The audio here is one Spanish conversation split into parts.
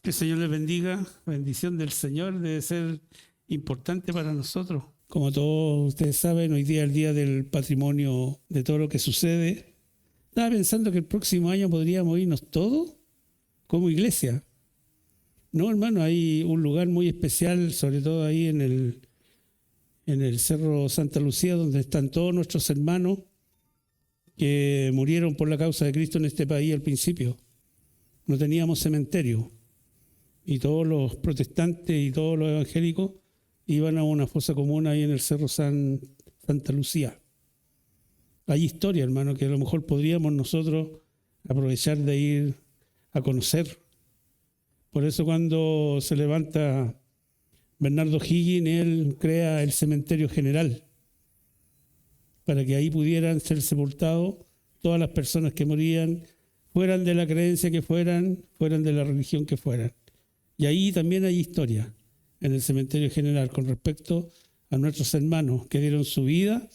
Que el Señor les bendiga. La bendición del Señor debe ser importante para nosotros. Como todos ustedes saben, hoy día es el día del patrimonio de todo lo que sucede. Estaba pensando que el próximo año podríamos irnos todos como iglesia. No, hermano, hay un lugar muy especial, sobre todo ahí en el Cerro Santa Lucía, donde están todos nuestros hermanos que murieron por la causa de Cristo en este país al principio. No teníamos cementerio. Y todos los protestantes y todos los evangélicos iban a una fosa común ahí en el Cerro Santa Lucía. Hay historia, hermano, que a lo mejor podríamos nosotros aprovechar de ir a conocer. Por eso cuando se levanta Bernardo Higgins, él crea el cementerio general, para que ahí pudieran ser sepultados todas las personas que morían, fueran de la creencia que fueran de la religión que fueran. Y ahí también hay historia en el cementerio general con respecto a nuestros hermanos que dieron su vida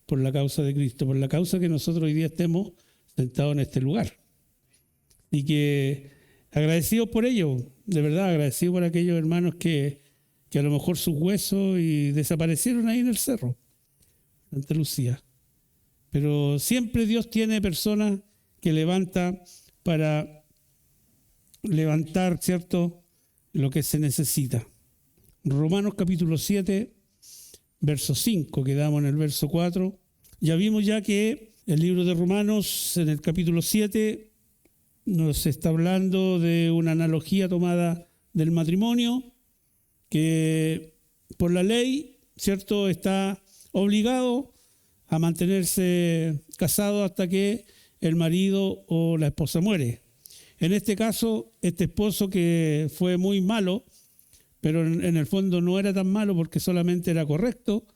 por la causa de Cristo, por la causa que nosotros hoy día estemos sentados en este lugar. Y que agradecidos por ello, de verdad agradecidos por aquellos hermanos que a lo mejor sus huesos y desaparecieron ahí en el cerro, Santa Lucía. Pero siempre Dios tiene personas que levanta para levantar, ¿cierto?, lo que se necesita. Romanos capítulo 7, verso 5, quedamos en el verso 4. Ya vimos ya que el libro de Romanos, en el capítulo 7, nos está hablando de una analogía tomada del matrimonio, que por la ley, ¿cierto?, está obligado a mantenerse casado hasta que el marido o la esposa muere. En este caso, este esposo que fue muy malo, pero en el fondo no era tan malo porque solamente era correcto,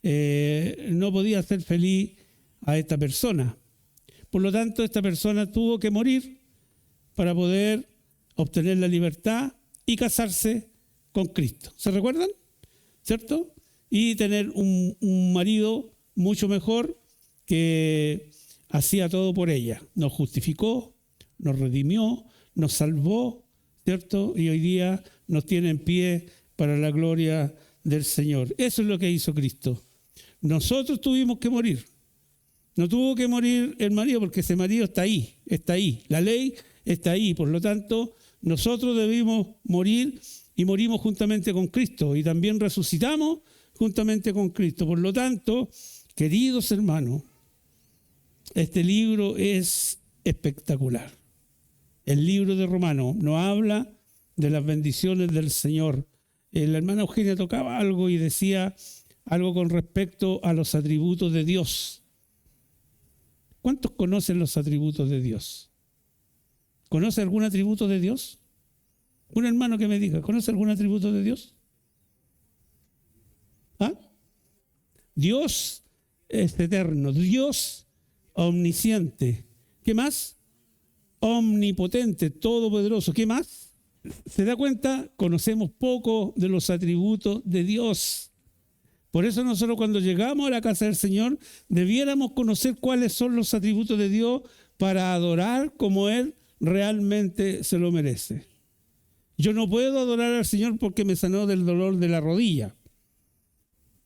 no podía hacer feliz a esta persona. Por lo tanto, esta persona tuvo que morir para poder obtener la libertad y casarse con Cristo. ¿Se recuerdan? ¿Cierto? Y tener un marido mucho mejor que hacía todo por ella. Nos justificó, nos redimió, nos salvó, ¿cierto? Y hoy día nos tiene en pie para la gloria del Señor. Eso es lo que hizo Cristo. Nosotros tuvimos que morir. No tuvo que morir el marido porque ese marido está ahí. La ley está ahí. Por lo tanto, nosotros debimos morir y morimos juntamente con Cristo. Y también resucitamos juntamente con Cristo. Por lo tanto, queridos hermanos, este libro es espectacular. El libro de Romanos nos habla de las bendiciones del Señor. La hermana Eugenia tocaba algo y decía algo con respecto a los atributos de Dios. ¿Cuántos conocen los atributos de Dios? ¿Conoce algún atributo de Dios? Un hermano que me diga, ¿conoce algún atributo de Dios? ¿Ah? Dios es eterno, Dios omnisciente. ¿Qué más? Omnipotente, todopoderoso. ¿Qué más? ¿Se da cuenta? Conocemos poco de los atributos de Dios. Por eso nosotros cuando llegamos a la casa del Señor debiéramos conocer cuáles son los atributos de Dios para adorar como Él realmente se lo merece. Yo no puedo adorar al Señor porque me sanó del dolor de la rodilla.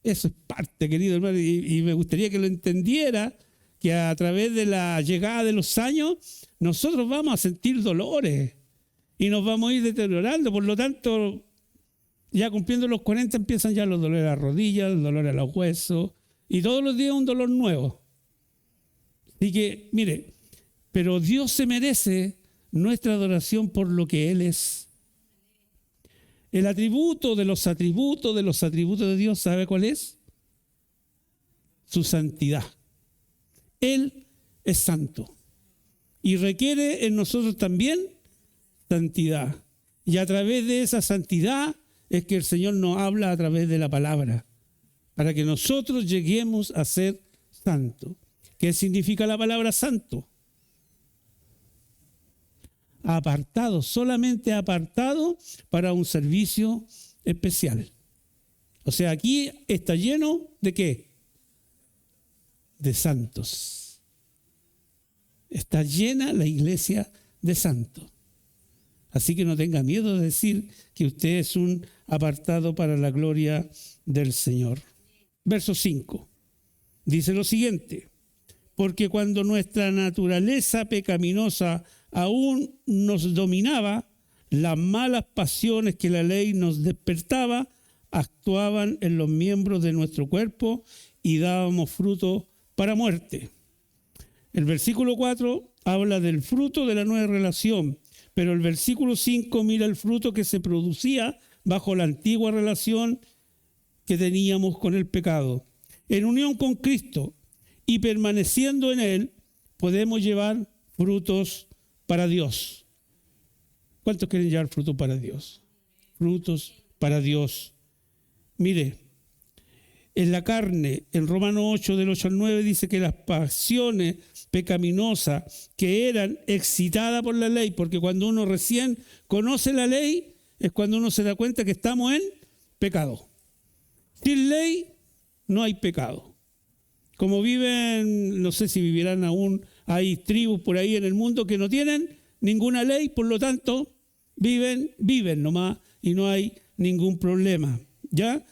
Eso es parte, querido hermano, y me gustaría que lo entendiera, que a través de la llegada de los años nosotros vamos a sentir dolores y nos vamos a ir deteriorando. Por lo tanto, ya cumpliendo los 40 empiezan ya los dolores a las rodillas, el dolor a los huesos, y todos los días un dolor nuevo. Así que, mire, pero Dios se merece nuestra adoración por lo que Él es. El atributo de los atributos de Dios, ¿sabe cuál es? Su santidad. Él es santo y requiere en nosotros también santidad. Y a través de esa santidad es que el Señor nos habla a través de la palabra, para que nosotros lleguemos a ser santos. ¿Qué significa la palabra santo? Apartado, solamente apartado para un servicio especial. O sea, aquí está lleno ¿de qué? De santos. Está llena la iglesia de santos. Así que no tenga miedo de decir que usted es un apartado para la gloria del Señor. Verso 5. Dice lo siguiente: porque cuando nuestra naturaleza pecaminosa aún nos dominaba, las malas pasiones que la ley nos despertaba actuaban en los miembros de nuestro cuerpo y dábamos fruto para muerte. El versículo 4 habla del fruto de la nueva relación, pero el versículo 5 mira el fruto que se producía bajo la antigua relación que teníamos con el pecado. En unión con Cristo y permaneciendo en Él, podemos llevar frutos para Dios. ¿Cuántos quieren llevar frutos para Dios? Frutos para Dios. Mire, en la carne, en Romanos 8, del 8 al 9, dice que las pasiones pecaminosas que eran excitadas por la ley, porque cuando uno recién conoce la ley, es cuando uno se da cuenta que estamos en pecado. Sin ley no hay pecado. Como viven, no sé si vivirán aún, hay tribus por ahí en el mundo que no tienen ninguna ley, por lo tanto, viven nomás y no hay ningún problema. ¿Ya?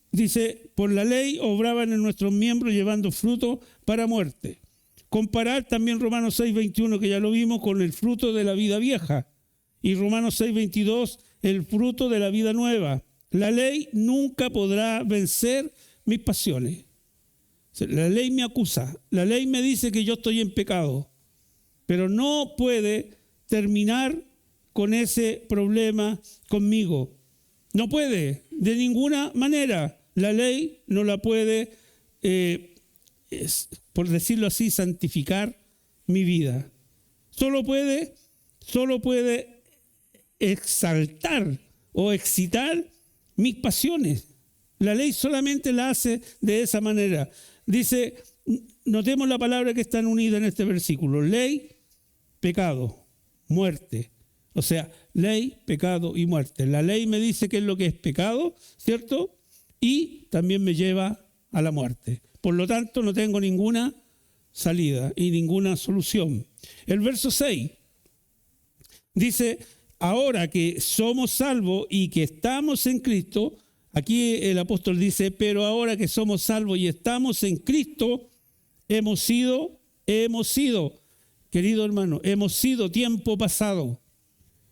Dice, por la ley obraban en nuestros miembros llevando fruto para muerte. Comparar también Romanos 6, 21, que ya lo vimos, con el fruto de la vida vieja. Y Romanos 6, 22, el fruto de la vida nueva. La ley nunca podrá vencer mis pasiones. La ley me acusa, la ley me dice que yo estoy en pecado, pero no puede terminar con ese problema conmigo. No puede, de ninguna manera. La ley no la puede, por decirlo así, santificar mi vida. Solo puede exaltar o excitar mis pasiones. La ley solamente la hace de esa manera. Dice, notemos la palabra que están unidas en este versículo: ley, pecado, muerte. O sea, ley, pecado y muerte. La ley me dice qué es lo que es pecado, ¿cierto? Y también me lleva a la muerte. Por lo tanto, no tengo ninguna salida y ninguna solución. El verso 6 dice, ahora que somos salvos y que estamos en Cristo, aquí el apóstol dice, pero ahora que somos salvos y estamos en Cristo, hemos sido, querido hermano, hemos sido tiempo pasado,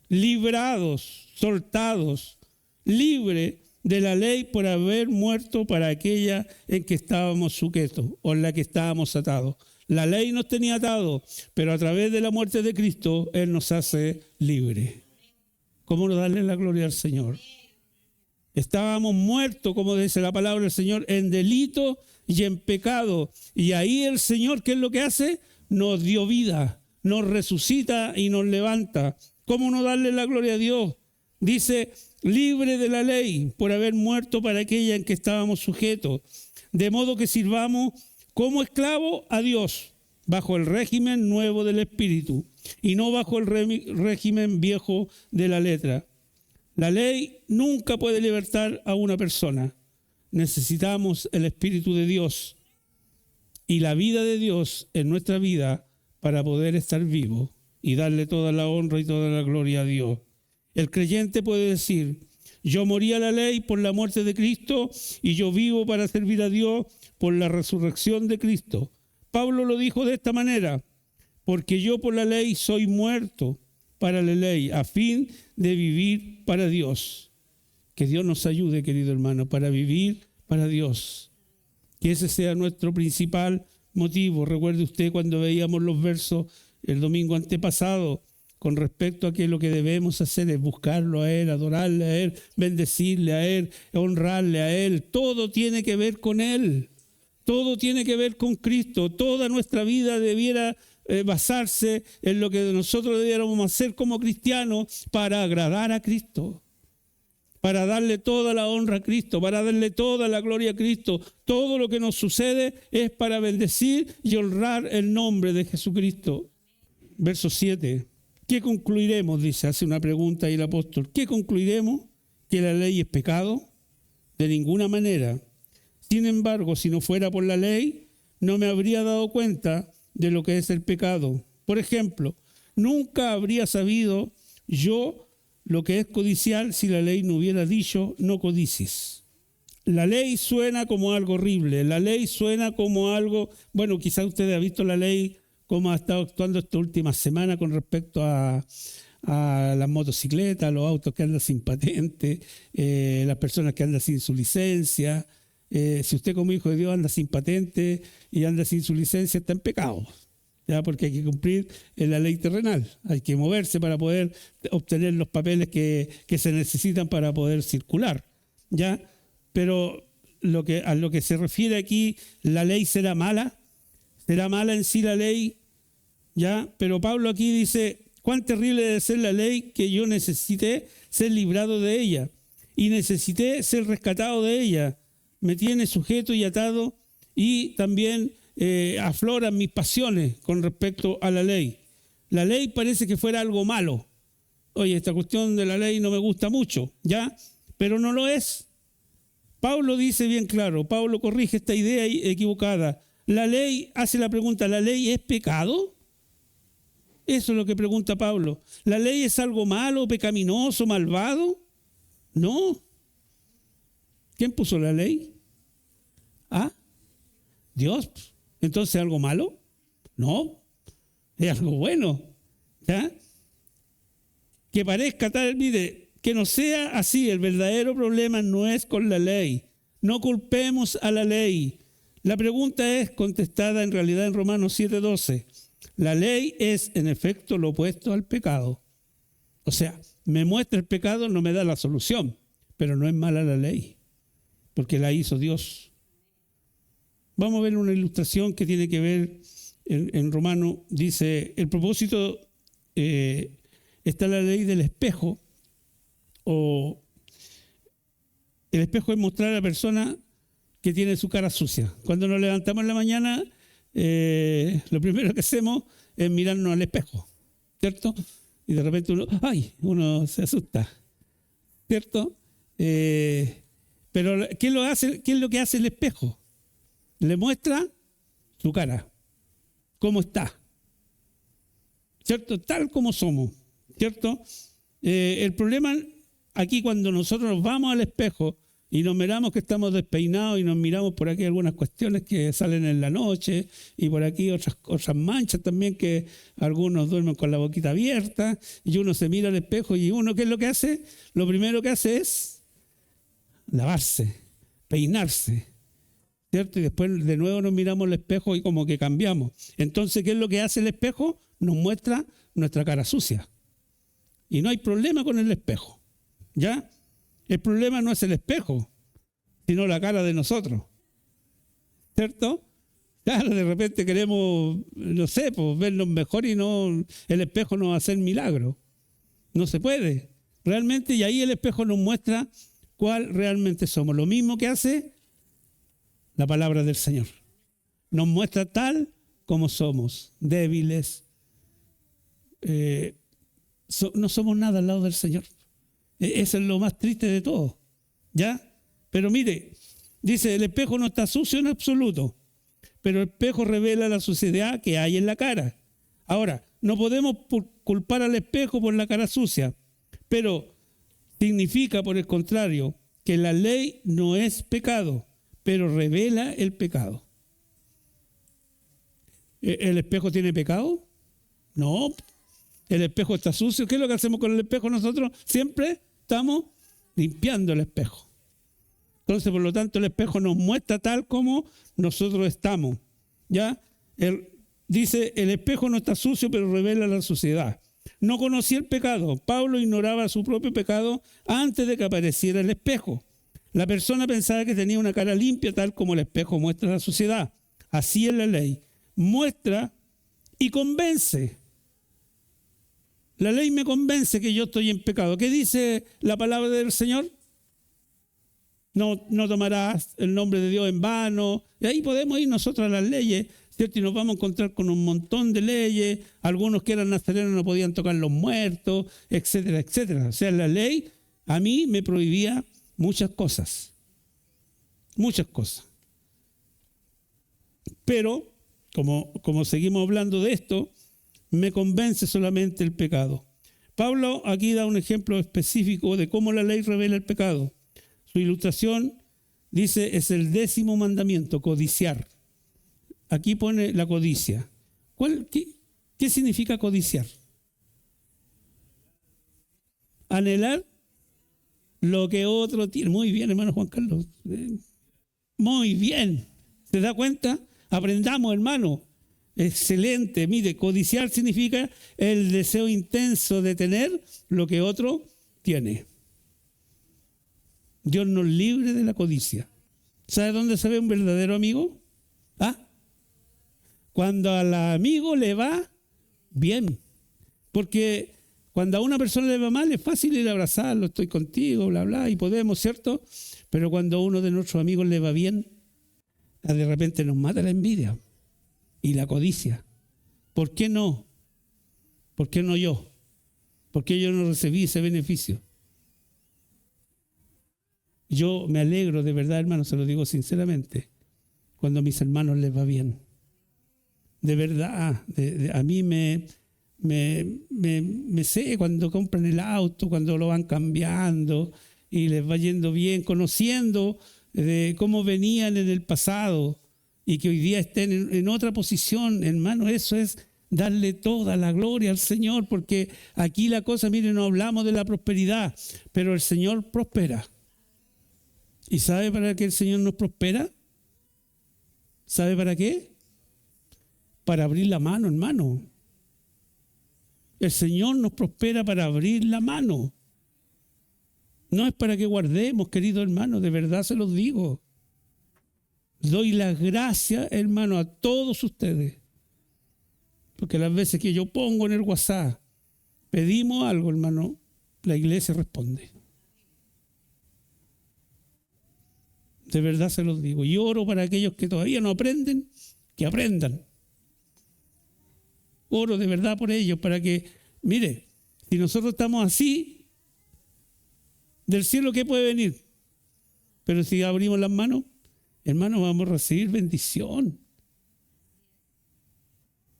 librados, soltados, libres de la ley por haber muerto para aquella en que estábamos sujetos o en la que estábamos atados. La ley nos tenía atados, pero a través de la muerte de Cristo, Él nos hace libres. ¿Cómo no darle la gloria al Señor? Estábamos muertos, como dice la palabra del Señor, en delito y en pecado. Y ahí el Señor, ¿qué es lo que hace? Nos dio vida, nos resucita y nos levanta. ¿Cómo no darle la gloria a Dios? Dice, libre de la ley por haber muerto para aquella en que estábamos sujetos, de modo que sirvamos como esclavos a Dios bajo el régimen nuevo del Espíritu y no bajo el régimen viejo de la letra. La ley nunca puede libertar a una persona. Necesitamos el Espíritu de Dios y la vida de Dios en nuestra vida para poder estar vivos y darle toda la honra y toda la gloria a Dios. El creyente puede decir, yo morí a la ley por la muerte de Cristo y yo vivo para servir a Dios por la resurrección de Cristo. Pablo lo dijo de esta manera, porque yo por la ley soy muerto para la ley, a fin de vivir para Dios. Que Dios nos ayude, querido hermano, para vivir para Dios. Que ese sea nuestro principal motivo. Recuerde usted cuando veíamos los versos el domingo antepasado, con respecto a que lo que debemos hacer es buscarlo a Él, adorarle a Él, bendecirle a Él, honrarle a Él. Todo tiene que ver con Él. Todo tiene que ver con Cristo. Toda nuestra vida debiera basarse en lo que nosotros debiéramos hacer como cristianos para agradar a Cristo, para darle toda la honra a Cristo, para darle toda la gloria a Cristo. Todo lo que nos sucede es para bendecir y honrar el nombre de Jesucristo. Verso 7. ¿Qué concluiremos? Dice, hace una pregunta ahí el apóstol. ¿Qué concluiremos? ¿Que la ley es pecado? De ninguna manera. Sin embargo, si no fuera por la ley, no me habría dado cuenta de lo que es el pecado. Por ejemplo, Nunca habría sabido yo lo que es codiciar si la ley no hubiera dicho no codicies. La ley suena como algo horrible, la ley suena como algo, bueno, quizás usted ha visto la ley cómo ha estado actuando esta última semana con respecto a las motocicletas, a los autos que andan sin patente, las personas que andan sin su licencia. Si usted como hijo de Dios anda sin patente y anda sin su licencia, está en pecado, ¿ya? Porque hay que cumplir la ley terrenal, hay que moverse para poder obtener los papeles que se necesitan para poder circular, ¿ya? Pero a lo que se refiere aquí, la ley será mala en sí la ley, ¿ya? Pero Pablo aquí dice, cuán terrible debe ser la ley que yo necesité ser librado de ella y necesité ser rescatado de ella. Me tiene sujeto y atado y también afloran mis pasiones con respecto a la ley. La ley parece que fuera algo malo. Oye, esta cuestión de la ley no me gusta mucho, ¿ya? Pero no lo es. Pablo dice bien claro, Pablo corrige esta idea equivocada. La ley hace la pregunta, ¿la ley es pecado? Eso es lo que pregunta Pablo. ¿La ley es algo malo, pecaminoso, malvado? No. ¿Quién puso la ley? ¿Ah? Dios. ¿Entonces algo malo? No. Es algo bueno. ¿Ya? Que parezca tal, mire, que no sea así. El verdadero problema no es con la ley. No culpemos a la ley. La pregunta es contestada en realidad en Romanos 7:12. La ley es en efecto lo opuesto al pecado. O sea, me muestra el pecado, no me da la solución, pero no es mala la ley, porque la hizo Dios. Vamos a ver una ilustración que tiene que ver en Romano. Dice, el propósito, está la ley del espejo, o el espejo es mostrar a la persona que tiene su cara sucia. Cuando nos levantamos en la mañana, lo primero que hacemos es mirarnos al espejo, ¿cierto? Y de repente uno se asusta, ¿cierto? Pero ¿qué es lo que hace el espejo? Le muestra su cara, cómo está, ¿cierto? Tal como somos, ¿cierto? El problema aquí, cuando nosotros nos vamos al espejo y nos miramos que estamos despeinados y nos miramos por aquí algunas cuestiones que salen en la noche y por aquí otras manchas también, que algunos duermen con la boquita abierta, y uno se mira al espejo y uno, ¿qué es lo que hace? Lo primero que hace es lavarse, peinarse, ¿cierto? Y después de nuevo nos miramos al espejo y como que cambiamos. Entonces, ¿qué es lo que hace el espejo? Nos muestra nuestra cara sucia. Y no hay problema con el espejo, ¿ya? El problema no es el espejo, sino la cara de nosotros, ¿cierto? Claro, de repente queremos, no sé, pues vernos mejor y el espejo no va a hacer milagro. No se puede. Realmente, y ahí el espejo nos muestra cuál realmente somos. Lo mismo que hace la palabra del Señor. Nos muestra tal como somos, débiles. No somos nada al lado del Señor. Eso es lo más triste de todo, ¿ya? Pero mire, dice, el espejo no está sucio en absoluto, pero el espejo revela la suciedad que hay en la cara. Ahora, no podemos culpar al espejo por la cara sucia, pero significa, por el contrario, que la ley no es pecado, pero revela el pecado. ¿El espejo tiene pecado? No. El espejo está sucio. ¿Qué es lo que hacemos con el espejo nosotros? Siempre estamos limpiando el espejo. Entonces, por lo tanto, el espejo nos muestra tal como nosotros estamos, ¿ya? Dice, el espejo no está sucio, pero revela la suciedad. No conocía el pecado. Pablo ignoraba su propio pecado antes de que apareciera el espejo. La persona pensaba que tenía una cara limpia, tal como el espejo muestra la suciedad. Así es la ley. Muestra y convence. La ley me convence que yo estoy en pecado. ¿Qué dice la palabra del Señor? No tomarás el nombre de Dios en vano. Y ahí podemos ir nosotros a las leyes, ¿cierto? Y nos vamos a encontrar con un montón de leyes. Algunos que eran nazarenos no podían tocar los muertos, etcétera, etcétera. O sea, la ley a mí me prohibía muchas cosas. Muchas cosas. Pero, como seguimos hablando de esto, me convence solamente el pecado. Pablo aquí da un ejemplo específico de cómo la ley revela el pecado. Su ilustración dice, es el 10º mandamiento, codiciar. Aquí pone la codicia. ¿Qué significa codiciar? Anhelar lo que otro tiene. Muy bien, hermano Juan Carlos. Muy bien. ¿Se da cuenta? Aprendamos, hermano. Excelente. Mire, codiciar significa el deseo intenso de tener lo que otro tiene. Dios nos libre de la codicia. ¿Sabe dónde se ve un verdadero amigo? Cuando al amigo le va bien. Porque cuando a una persona le va mal es fácil ir a abrazarlo, estoy contigo, bla, bla, y podemos, ¿cierto? Pero cuando a uno de nuestros amigos le va bien, de repente nos mata la envidia y la codicia. ¿Por qué no? ¿Por qué no yo? ¿Por qué yo no recibí ese beneficio? Yo me alegro de verdad, hermano, se lo digo sinceramente, cuando a mis hermanos les va bien. De verdad, a mí me sé cuando compran el auto, cuando lo van cambiando y les va yendo bien, conociendo de cómo venían en el pasado y que hoy día estén en otra posición, hermano, eso es darle toda la gloria al Señor, porque aquí la cosa, miren, no hablamos de la prosperidad, pero el Señor prospera. ¿Y sabe para qué el Señor nos prospera? ¿Sabe para qué? Para abrir la mano, hermano. El Señor nos prospera para abrir la mano. No es para que guardemos, queridos hermanos, de verdad se los digo. Doy las gracias, hermano, a todos ustedes. Porque las veces que yo pongo en el WhatsApp, pedimos algo, hermano, la iglesia responde. De verdad se los digo. Y oro para aquellos que todavía no aprenden, que aprendan. Oro de verdad por ellos, para que, mire, si nosotros estamos así, del cielo, ¿qué puede venir? Pero si abrimos las manos, hermanos, vamos a recibir bendición.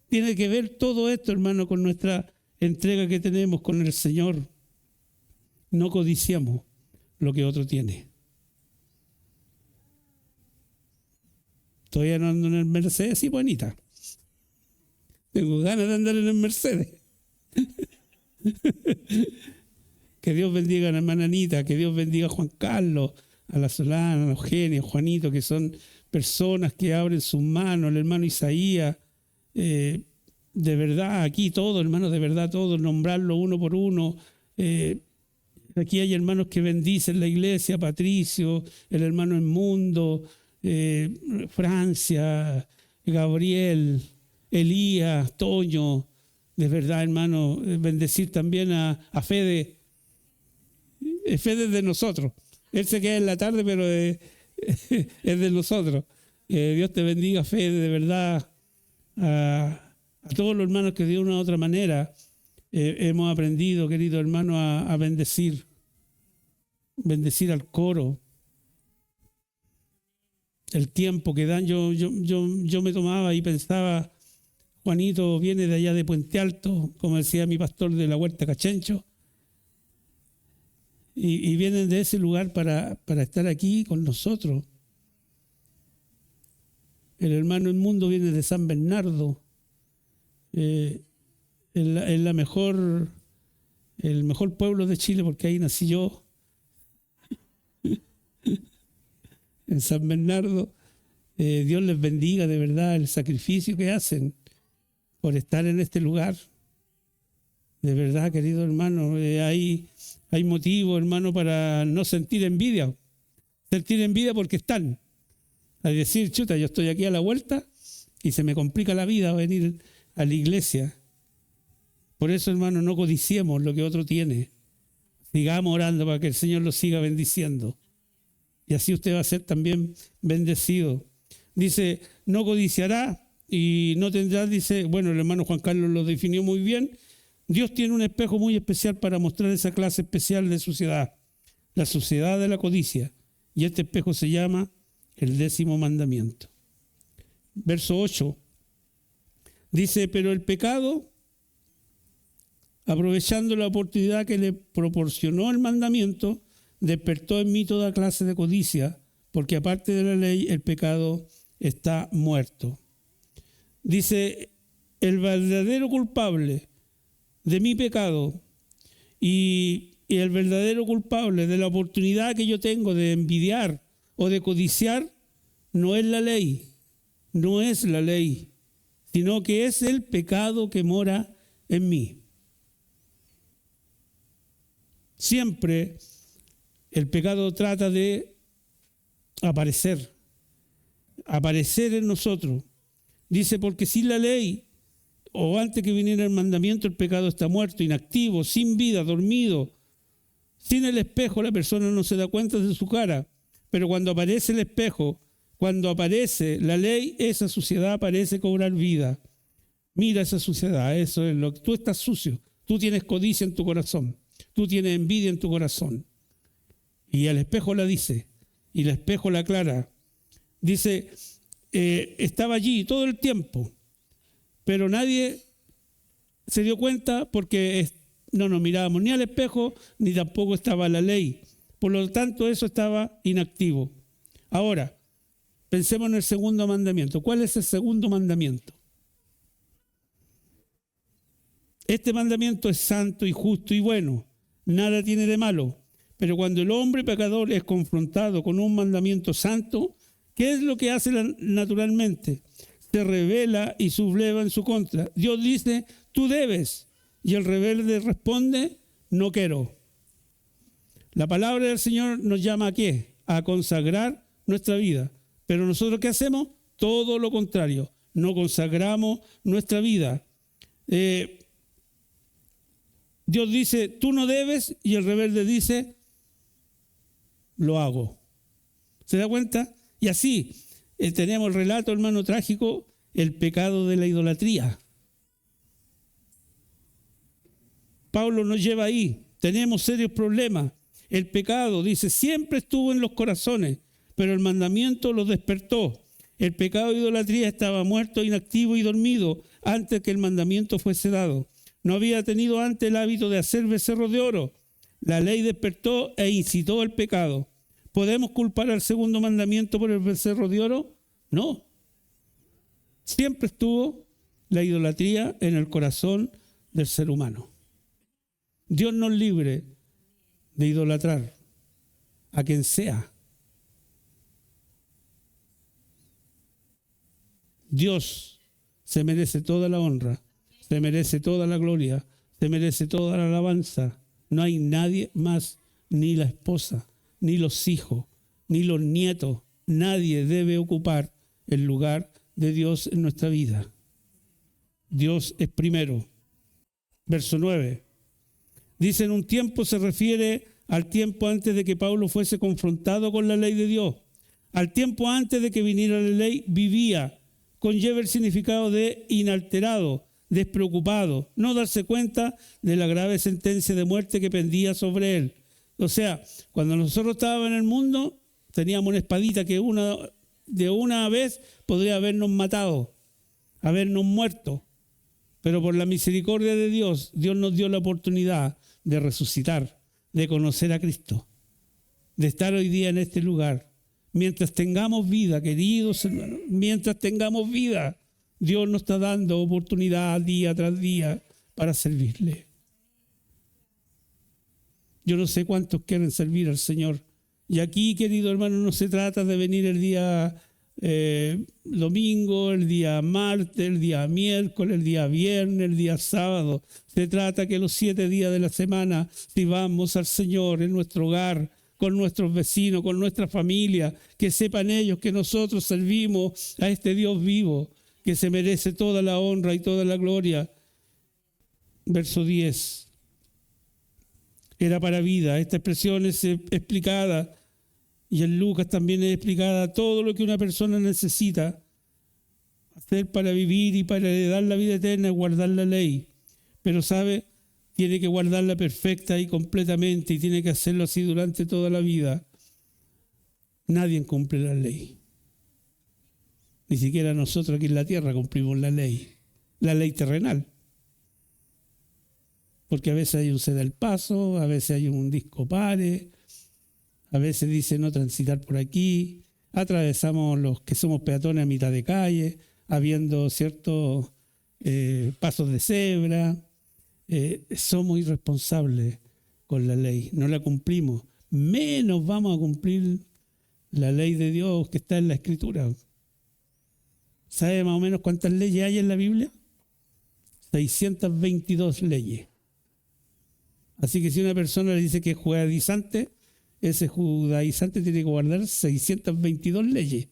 Tiene que ver todo esto, hermano, con nuestra entrega que tenemos con el Señor. No codiciamos lo que otro tiene. Todavía no ando en el Mercedes, sí, bonita. Tengo ganas de andar en el Mercedes. Que Dios bendiga a la hermana Anita, que Dios bendiga a Juan Carlos, a la Solana, a Eugenia, a Juanito, que son personas que abren sus manos, el hermano Isaías. De verdad, aquí todos, hermanos, de verdad todos, nombrarlo uno por uno. Aquí hay hermanos que bendicen la iglesia, Patricio, el hermano Edmundo, Francia, Gabriel, Elías, Toño. De verdad, hermano, bendecir también a Fede. Fede es de nosotros. Él se queda en la tarde, pero es de nosotros. Dios te bendiga, Fede, de verdad. A todos los hermanos que de una u otra manera hemos aprendido, querido hermano, a bendecir. Bendecir al coro. El tiempo que dan, yo me tomaba y pensaba, Juanito viene de allá de Puente Alto, como decía mi pastor de la Huerta Cachencho, y vienen de ese lugar para estar aquí con nosotros. El hermano Edmundo viene de San Bernardo, el mejor pueblo de Chile, porque ahí nací yo, en San Bernardo. Dios les bendiga de verdad el sacrificio que hacen por estar en este lugar. De verdad, querido hermano, hay motivo, hermano, para no sentir envidia. Sentir envidia porque están. A decir, chuta, yo estoy aquí a la vuelta y se me complica la vida venir a la iglesia. Por eso, hermano, no codiciemos lo que otro tiene. Sigamos orando para que el Señor lo siga bendiciendo. Y así usted va a ser también bendecido. Dice, no codiciará y no tendrá, dice, bueno, el hermano Juan Carlos lo definió muy bien. Dios tiene un espejo muy especial para mostrar esa clase especial de suciedad, la suciedad de la codicia. Y este espejo se llama el 10º mandamiento. Verso 8. Dice, pero el pecado aprovechando la oportunidad que le proporcionó el mandamiento, despertó en mí toda clase de codicia, porque aparte de la ley, el pecado está muerto. Dice, el verdadero culpable de mi pecado y el verdadero culpable de la oportunidad que yo tengo de envidiar o de codiciar no es la ley, no es la ley, sino que es el pecado que mora en mí. Siempre el pecado trata de aparecer en nosotros. Dice, porque sin la ley, o antes que viniera el mandamiento, el pecado está muerto, inactivo, sin vida, dormido. Sin el espejo la persona no se da cuenta de su cara, pero cuando aparece el espejo, cuando aparece la ley, esa suciedad parece cobrar vida. Mira esa suciedad, eso es lo que tú estás sucio, tú tienes codicia en tu corazón, tú tienes envidia en tu corazón. Y el espejo la dice, y el espejo la aclara. Dice, estaba allí todo el tiempo, pero nadie se dio cuenta porque no nos mirábamos ni al espejo, ni tampoco estaba la ley. Por lo tanto, eso estaba inactivo. Ahora, pensemos en el segundo mandamiento. ¿Cuál es el segundo mandamiento? Este mandamiento es santo y justo y bueno. Nada tiene de malo. Pero cuando el hombre pecador es confrontado con un mandamiento santo, ¿qué es lo que hace naturalmente? Se rebela y subleva en su contra. Dios dice, tú debes. Y el rebelde responde, no quiero. La palabra del Señor nos llama ¿a qué? A consagrar nuestra vida. Pero nosotros ¿qué hacemos? Todo lo contrario. No consagramos nuestra vida. Dios dice, tú no debes, y el rebelde dice, lo hago. ¿Se da cuenta? Y así tenemos el relato, hermano, trágico, el pecado de la idolatría. Pablo nos lleva ahí. Tenemos serios problemas. El pecado, dice, siempre estuvo en los corazones, pero el mandamiento los despertó. El pecado de idolatría estaba muerto, inactivo y dormido antes que el mandamiento fuese dado. No había tenido antes el hábito de hacer becerros de oro. La ley despertó e incitó el pecado. ¿Podemos culpar al segundo mandamiento por el becerro de oro? No. Siempre estuvo la idolatría en el corazón del ser humano. Dios nos libre de idolatrar a quien sea. Dios se merece toda la honra, se merece toda la gloria, se merece toda la alabanza. No hay nadie más, ni la esposa, ni los hijos, ni los nietos. Nadie debe ocupar el lugar de Dios en nuestra vida. Dios es primero. Verso 9. Dice, en un tiempo se refiere al tiempo antes de que Pablo fuese confrontado con la ley de Dios. Al tiempo antes de que viniera la ley, vivía. Conlleva el significado de inalterado, despreocupado, no darse cuenta de la grave sentencia de muerte que pendía sobre él. O sea, cuando nosotros estábamos en el mundo, teníamos una espadita que de una vez podría habernos matado, habernos muerto. Pero por la misericordia de Dios, Dios nos dio la oportunidad de resucitar, de conocer a Cristo, de estar hoy día en este lugar. Mientras tengamos vida, queridos hermanos, mientras tengamos vida, Dios nos está dando oportunidad día tras día para servirle. Yo no sé cuántos quieren servir al Señor. Y aquí, querido hermano, no se trata de venir el día domingo, el día martes, el día miércoles, el día viernes, el día sábado. Se trata que los 7 días de la semana sirvamos al Señor en nuestro hogar, con nuestros vecinos, con nuestra familia, que sepan ellos que nosotros servimos a este Dios vivo, que se merece toda la honra y toda la gloria. Verso 10. Era para vida. Esta expresión es explicada, y en Lucas también es explicada, todo lo que una persona necesita hacer para vivir y para heredar la vida eterna es guardar la ley. Pero ¿sabe? Tiene que guardarla perfecta y completamente, y tiene que hacerlo así durante toda la vida. Nadie cumple la ley. Ni siquiera nosotros aquí en la tierra cumplimos la ley terrenal. porque a veces hay un ceda el paso, a veces hay un disco pare, a veces dice no transitar por aquí, atravesamos los que somos peatones a mitad de calle, habiendo ciertos pasos de cebra. Somos irresponsables con la ley, no la cumplimos, menos vamos a cumplir la ley de Dios que está en la Escritura. ¿Sabe más o menos cuántas leyes hay en la Biblia? 622 leyes. Así que si una persona le dice que es judaizante, ese judaizante tiene que guardar 622 leyes,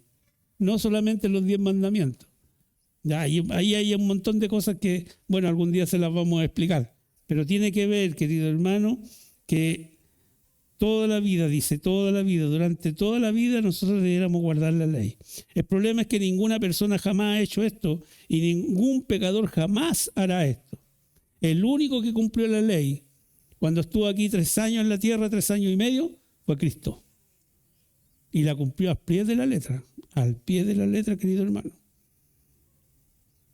no solamente los 10 mandamientos. Ya, ahí hay un montón de cosas que, bueno, algún día se las vamos a explicar. Pero tiene que ver, querido hermano, que toda la vida, dice, toda la vida, durante toda la vida nosotros debiéramos guardar la ley. El problema es que ninguna persona jamás ha hecho esto y ningún pecador jamás hará esto. El único que cumplió la ley cuando estuvo aquí 3 años en la tierra, 3 años y medio, fue Cristo. Y la cumplió al pie de la letra, querido hermano.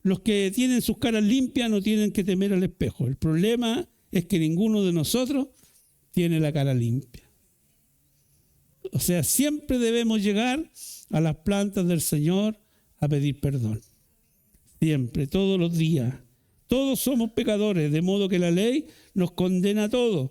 Los que tienen sus caras limpias no tienen que temer al espejo. El problema es que ninguno de nosotros tiene la cara limpia. O sea, siempre debemos llegar a las plantas del Señor a pedir perdón. Siempre, todos los días. Todos somos pecadores, de modo que la ley nos condena a todos.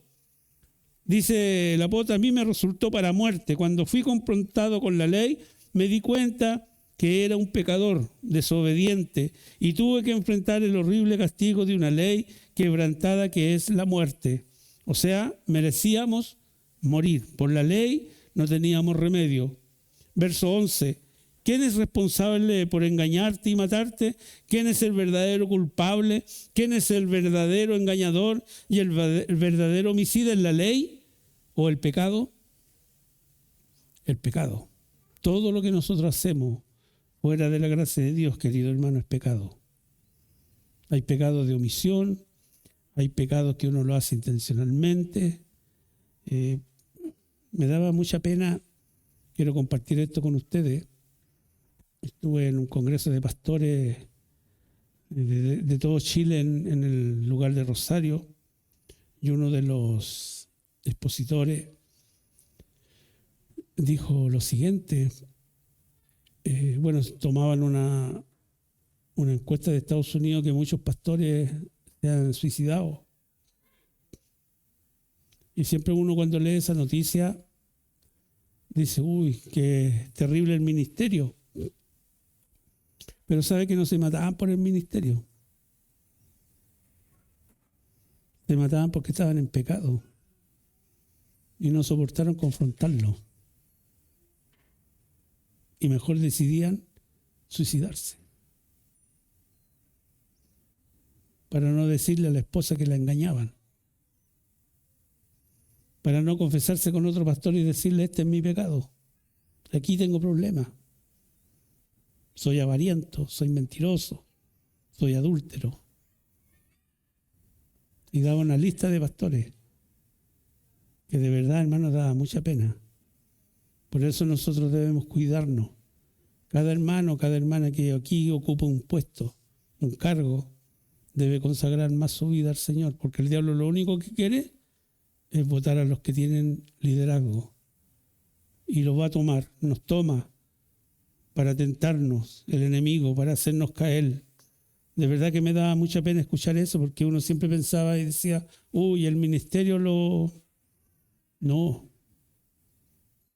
Dice el apóstol, a mí me resultó para muerte. Cuando fui confrontado con la ley, me di cuenta que era un pecador desobediente y tuve que enfrentar el horrible castigo de una ley quebrantada que es la muerte. O sea, merecíamos morir. Por la ley no teníamos remedio. Verso 11. ¿Quién es responsable por engañarte y matarte? ¿Quién es el verdadero culpable? ¿Quién es el verdadero engañador y el verdadero homicida en la ley o el pecado? El pecado. Todo lo que nosotros hacemos fuera de la gracia de Dios, querido hermano, es pecado. Hay pecados de omisión, hay pecados que uno lo hace intencionalmente. Me daba mucha pena, quiero compartir esto con ustedes. Estuve en un congreso de pastores de todo Chile en el lugar de Rosario y uno de los expositores dijo lo siguiente. Tomaban una encuesta de Estados Unidos que muchos pastores se han suicidado. Y siempre uno cuando lee esa noticia dice, uy, qué terrible el ministerio. Pero sabe que no se mataban por el ministerio. Se mataban porque estaban en pecado y no soportaron confrontarlo. Y mejor decidían suicidarse. Para no decirle a la esposa que la engañaban. Para no confesarse con otro pastor y decirle, este es mi pecado. Aquí tengo problemas. Soy avariento, soy mentiroso, soy adúltero. Y daba una lista de pastores que de verdad, hermano, daba mucha pena. Por eso nosotros debemos cuidarnos. Cada hermano, cada hermana que aquí ocupa un puesto, un cargo, debe consagrar más su vida al Señor, porque el diablo lo único que quiere es votar a los que tienen liderazgo. Y lo va a tomar, nos toma para tentarnos, el enemigo, para hacernos caer. De verdad que me daba mucha pena escuchar eso, porque uno siempre pensaba y decía, uy, el ministerio lo... No.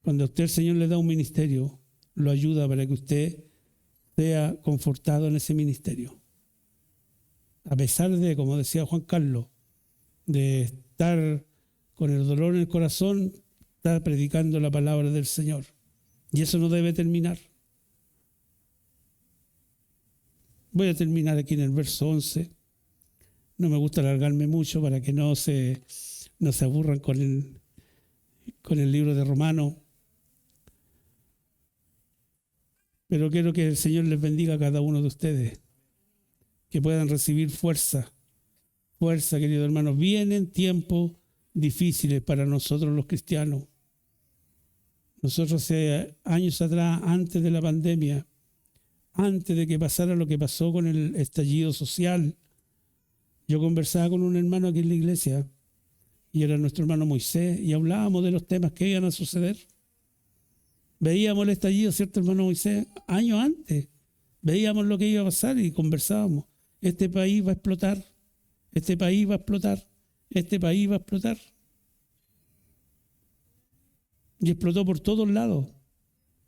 Cuando a usted el Señor le da un ministerio, lo ayuda para que usted sea confortado en ese ministerio. A pesar de, como decía Juan Carlos, de estar con el dolor en el corazón, está predicando la palabra del Señor. Y eso no debe terminar. Voy a terminar aquí en el verso 11. No me gusta alargarme mucho para que no se aburran con el libro de Romanos. Pero quiero que el Señor les bendiga a cada uno de ustedes. Que puedan recibir fuerza. Fuerza, queridos hermanos. Vienen tiempos difíciles para nosotros los cristianos. Nosotros hace años atrás, antes de la pandemia, antes de que pasara lo que pasó con el estallido social, Yo conversaba con un hermano aquí en la iglesia, y era nuestro hermano Moisés, y hablábamos de los temas que iban a suceder. Veíamos el estallido, ¿cierto, hermano Moisés? Años antes. Veíamos lo que iba a pasar y conversábamos. Este país va a explotar, este país va a explotar, este país va a explotar. Y explotó por todos lados.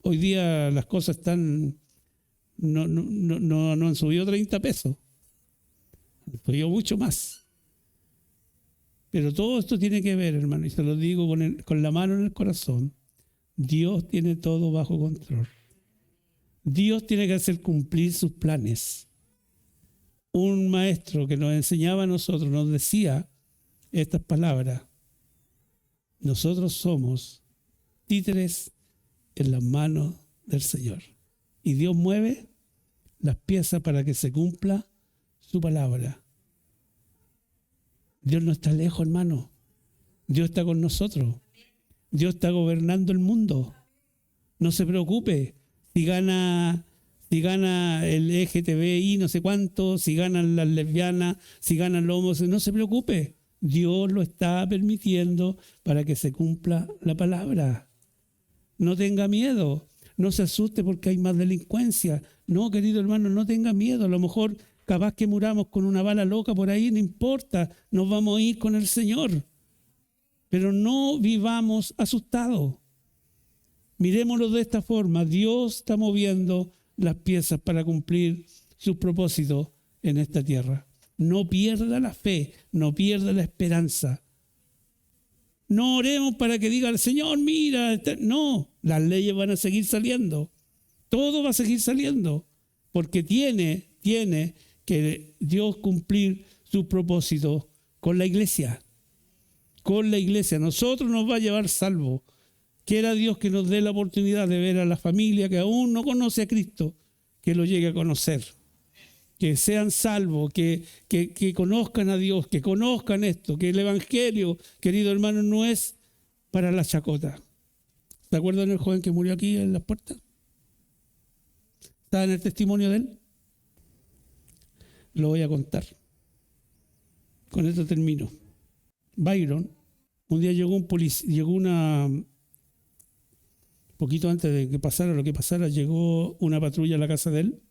Hoy día las cosas están, no han subido 30 pesos, han subido mucho más. Pero todo esto tiene que ver, hermano, y se lo digo con la mano en el corazón. Dios tiene todo bajo control. Dios tiene que hacer cumplir sus planes. Un maestro que nos enseñaba a nosotros nos decía estas palabras: nosotros somos títeres en las manos del Señor. Y Dios mueve las piezas para que se cumpla su palabra. Dios no está lejos, hermano. Dios está con nosotros. Dios está gobernando el mundo. No se preocupe si gana el LGTBI, no sé cuánto, si ganan las lesbianas, si ganan los homosexuales. No se preocupe. Dios lo está permitiendo para que se cumpla la palabra. No tenga miedo. No se asuste porque hay más delincuencia. No, querido hermano, no tenga miedo. A lo mejor capaz que muramos con una bala loca por ahí, no importa. Nos vamos a ir con el Señor. Pero no vivamos asustados. Mirémoslo de esta forma. Dios está moviendo las piezas para cumplir sus propósitos en esta tierra. No pierda la fe, no pierda la esperanza. No oremos para que diga el Señor, mira. No, las leyes van a seguir saliendo. Todo va a seguir saliendo. Porque tiene que Dios cumplir sus propósitos con la iglesia. Con la iglesia. Nosotros nos va a llevar salvo. Quiera Dios que nos dé la oportunidad de ver a la familia que aún no conoce a Cristo, que lo llegue a conocer. Que sean salvos, que conozcan a Dios, que conozcan esto, que el Evangelio, querido hermano, no es para la chacota. ¿Se acuerdan del joven que murió aquí en las puertas? ¿Está en el testimonio de él? Lo voy a contar. Con esto termino. Byron, un día llegó poquito antes de que pasara lo que pasara, llegó una patrulla a la casa de él.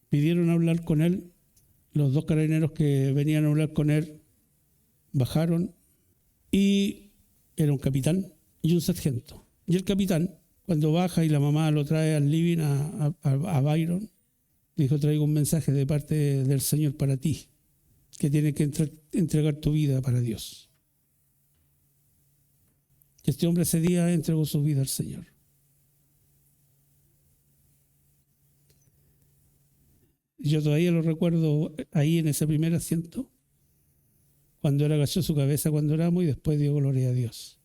Pidieron hablar con él. Los dos carabineros que venían a hablar con él bajaron y era un capitán y un sargento. Y el capitán, cuando baja y la mamá lo trae al living a Byron, dijo: traigo un mensaje de parte del Señor para ti, que tienes que entregar tu vida para Dios. Este hombre ese día entregó su vida al Señor. Yo todavía lo recuerdo ahí en ese primer asiento, cuando él agachó su cabeza cuando oramos y después dio gloria a Dios.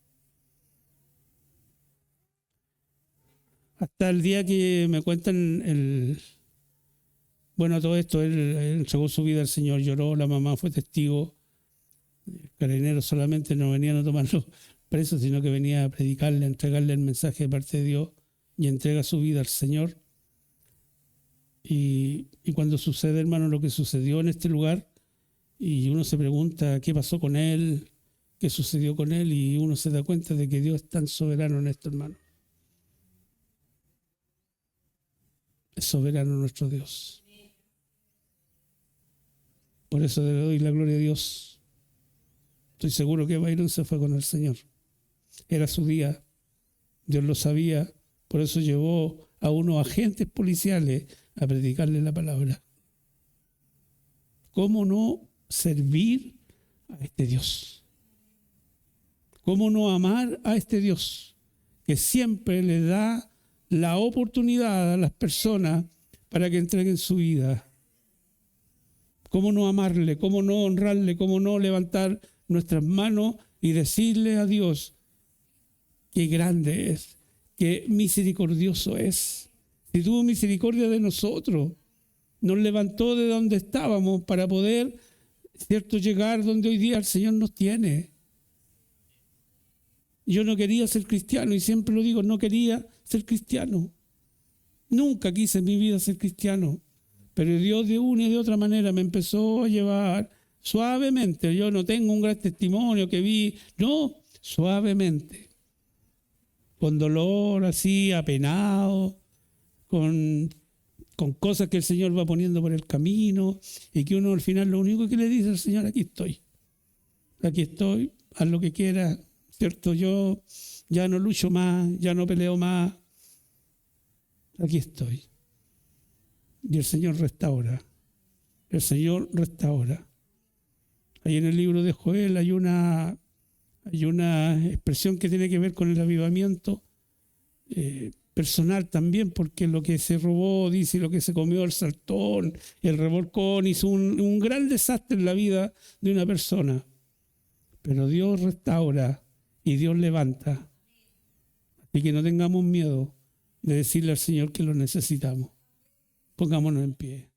Hasta el día que me cuentan todo esto, él entregó su vida al Señor, lloró, la mamá fue testigo. El carabinero solamente no venían a tomarlo preso, sino que venía a predicarle, a entregarle el mensaje de parte de Dios, y entrega su vida al Señor. Y cuando sucede, hermano, lo que sucedió en este lugar, y uno se pregunta qué pasó con él, qué sucedió con él, y uno se da cuenta de que Dios es tan soberano en esto, hermano. Es soberano nuestro Dios. Por eso le doy la gloria a Dios. Estoy seguro que Byron se fue con el Señor. Era su día. Dios lo sabía. Por eso llevó a unos agentes policiales a predicarle la palabra. ¿Cómo no servir a este Dios? ¿Cómo no amar a este Dios que siempre le da la oportunidad a las personas para que entreguen su vida? ¿Cómo no amarle? ¿Cómo no honrarle? ¿Cómo no levantar nuestras manos y decirle a Dios qué grande es, qué misericordioso es? Si tuvo misericordia de nosotros, nos levantó de donde estábamos para poder, ¿cierto?, llegar donde hoy día el Señor nos tiene. Yo no quería ser cristiano, y siempre lo digo, no quería ser cristiano. Nunca quise en mi vida ser cristiano. Pero Dios de una y de otra manera me empezó a llevar suavemente. Yo no tengo un gran testimonio que vi, no, suavemente, con dolor así, apenado, con cosas que el Señor va poniendo por el camino, y que uno al final lo único que le dice al Señor: aquí estoy, haz lo que quieras, ¿cierto? Yo ya no lucho más, ya no peleo más, aquí estoy. Y el Señor restaura. El Señor restaura. Ahí en el libro de Joel hay una expresión que tiene que ver con el avivamiento personal también, porque lo que se robó, dice, lo que se comió el saltón, el revolcón, hizo un gran desastre en la vida de una persona. Pero Dios restaura y Dios levanta. Y que no tengamos miedo de decirle al Señor que lo necesitamos. Pongámonos en pie.